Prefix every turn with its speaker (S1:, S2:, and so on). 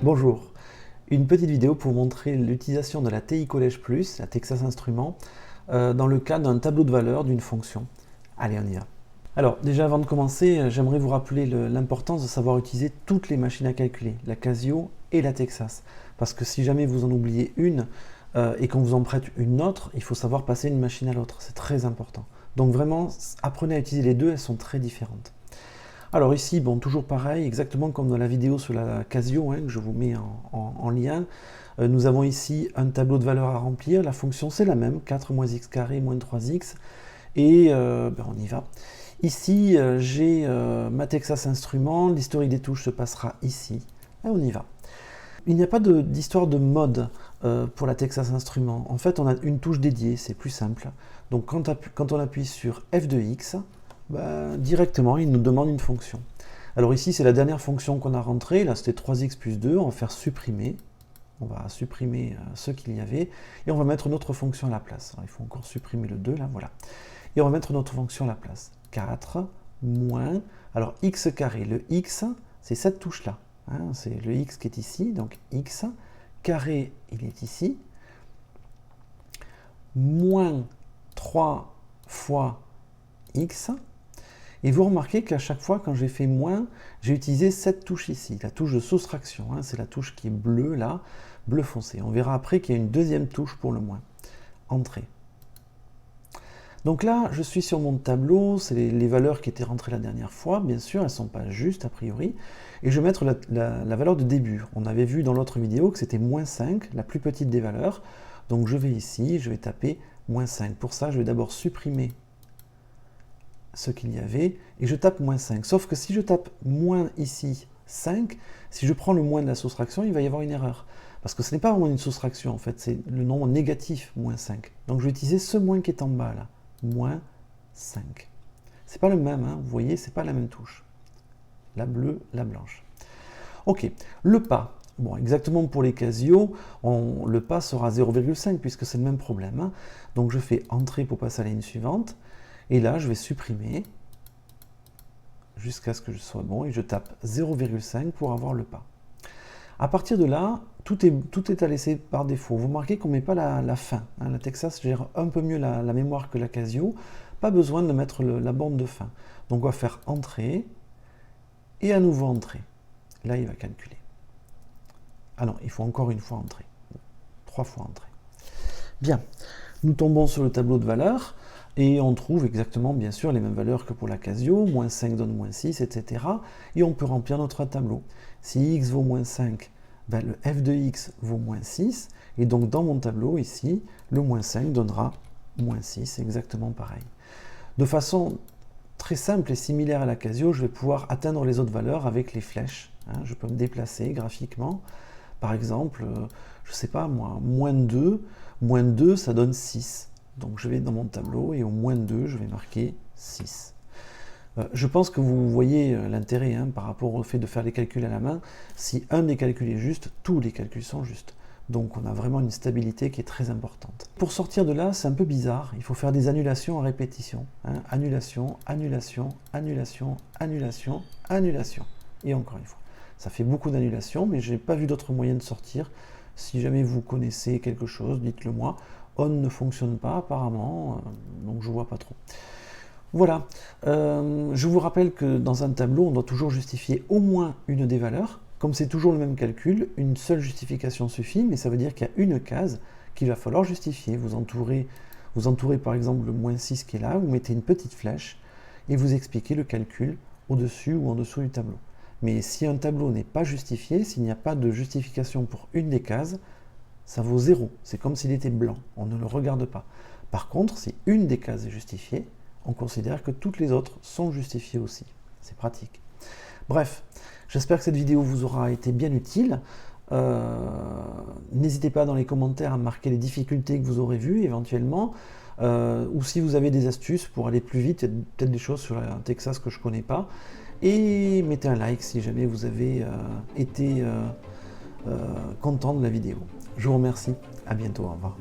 S1: Bonjour, une petite vidéo pour montrer l'utilisation de la TI Collège Plus, la Texas Instruments, dans le cadre d'un tableau de valeur d'une fonction. Allez, on y va. Alors, déjà avant de commencer, j'aimerais vous rappeler l'importance de savoir utiliser toutes les machines à calculer, la Casio et la Texas. Parce que si jamais vous en oubliez une et qu'on vous en prête une autre, il faut savoir passer d'une machine à l'autre, c'est très important. Donc vraiment, apprenez à utiliser les deux, elles sont très différentes. Alors ici, bon, toujours pareil, exactement comme dans la vidéo sur la Casio, que je vous mets en lien, nous avons ici un tableau de valeurs à remplir. La fonction c'est la même, 4 moins x carré moins 3x, et on y va. Ici, j'ai ma Texas Instruments, l'historique des touches se passera ici, et on y va. Il n'y a pas d'histoire de mode pour la Texas Instruments. En fait, on a une touche dédiée, c'est plus simple. Donc quand on appuie sur F de x, directement, il nous demande une fonction. Alors ici, c'est la dernière fonction qu'on a rentrée. Là, c'était 3x plus 2. On va faire supprimer. On va supprimer ce qu'il y avait. Et on va mettre notre fonction à la place. Alors, il faut encore supprimer le 2, là, voilà. Et on va mettre notre fonction à la place. 4 moins... Alors, x carré. Le x, c'est cette touche-là. C'est le x qui est ici. Donc, x carré, il est ici. Moins 3 fois x. Et vous remarquez qu'à chaque fois, quand j'ai fait moins, j'ai utilisé cette touche ici, la touche de soustraction. C'est la touche qui est bleue, là, bleu foncé. On verra après qu'il y a une deuxième touche pour le moins. Entrée. Donc là, je suis sur mon tableau, c'est les valeurs qui étaient rentrées la dernière fois. Bien sûr, elles ne sont pas justes, a priori. Et je vais mettre la valeur de début. On avait vu dans l'autre vidéo que c'était moins 5, la plus petite des valeurs. Donc je vais ici, je vais taper moins 5. Pour ça, je vais d'abord supprimer ce qu'il y avait, et je tape moins 5. Sauf que si je tape moins ici 5, si je prends le moins de la soustraction, il va y avoir une erreur. Parce que ce n'est pas vraiment une soustraction, en fait, c'est le nombre négatif, moins 5. Donc je vais utiliser ce moins qui est en bas, là, moins 5. C'est pas le même, vous voyez, c'est pas la même touche. La bleue, la blanche. Ok, le pas. Bon, exactement pour les Casio, le pas sera 0,5, puisque c'est le même problème. Donc je fais entrée pour passer à la ligne suivante. Et là, je vais supprimer jusqu'à ce que je sois bon et je tape 0,5 pour avoir le pas. À partir de là, tout est à laisser par défaut. Vous remarquez qu'on ne met pas la fin. La Texas gère un peu mieux la mémoire que la Casio. Pas besoin de mettre la bande de fin. Donc on va faire entrée et à nouveau entrée. Là, il va calculer. Ah non, il faut encore une fois entrer. 3 fois entrée. Bien, nous tombons sur le tableau de valeurs. Et on trouve exactement, bien sûr, les mêmes valeurs que pour la Casio, moins 5 donne moins 6, etc. Et on peut remplir notre tableau. Si x vaut moins 5, le f de x vaut moins 6. Et donc dans mon tableau, ici, le moins 5 donnera moins 6, exactement pareil. De façon très simple et similaire à la Casio, je vais pouvoir atteindre les autres valeurs avec les flèches. Je peux me déplacer graphiquement. Par exemple, je ne sais pas moi, moins 2, ça donne 6. Donc je vais dans mon tableau et au moins 2, je vais marquer 6. Je pense que vous voyez l'intérêt par rapport au fait de faire les calculs à la main. Si un des calculs est juste, tous les calculs sont justes. Donc on a vraiment une stabilité qui est très importante. Pour sortir de là, c'est un peu bizarre. Il faut faire des annulations en répétition. Annulation, annulation, annulation, annulation, annulation. Et encore une fois. Ça fait beaucoup d'annulations, mais je n'ai pas vu d'autre moyen de sortir. Si jamais vous connaissez quelque chose, dites-le moi. On ne fonctionne pas apparemment, donc je ne vois pas trop. Voilà, je vous rappelle que dans un tableau, on doit toujours justifier au moins une des valeurs. Comme c'est toujours le même calcul, une seule justification suffit, mais ça veut dire qu'il y a une case qu'il va falloir justifier. Vous entourez par exemple le moins 6 qui est là, vous mettez une petite flèche et vous expliquez le calcul au-dessus ou en dessous du tableau. Mais si un tableau n'est pas justifié, s'il n'y a pas de justification pour une des cases, ça vaut 0. C'est comme s'il était blanc. On ne le regarde pas. Par contre, si une des cases est justifiée, on considère que toutes les autres sont justifiées aussi. C'est pratique. Bref, j'espère que cette vidéo vous aura été bien utile. N'hésitez pas dans les commentaires à marquer les difficultés que vous aurez vues éventuellement. Ou si vous avez des astuces pour aller plus vite, il y a peut-être des choses sur la Texas que je ne connais pas. Et mettez un like si jamais vous avez été content de la vidéo. Je vous remercie, à bientôt, au revoir.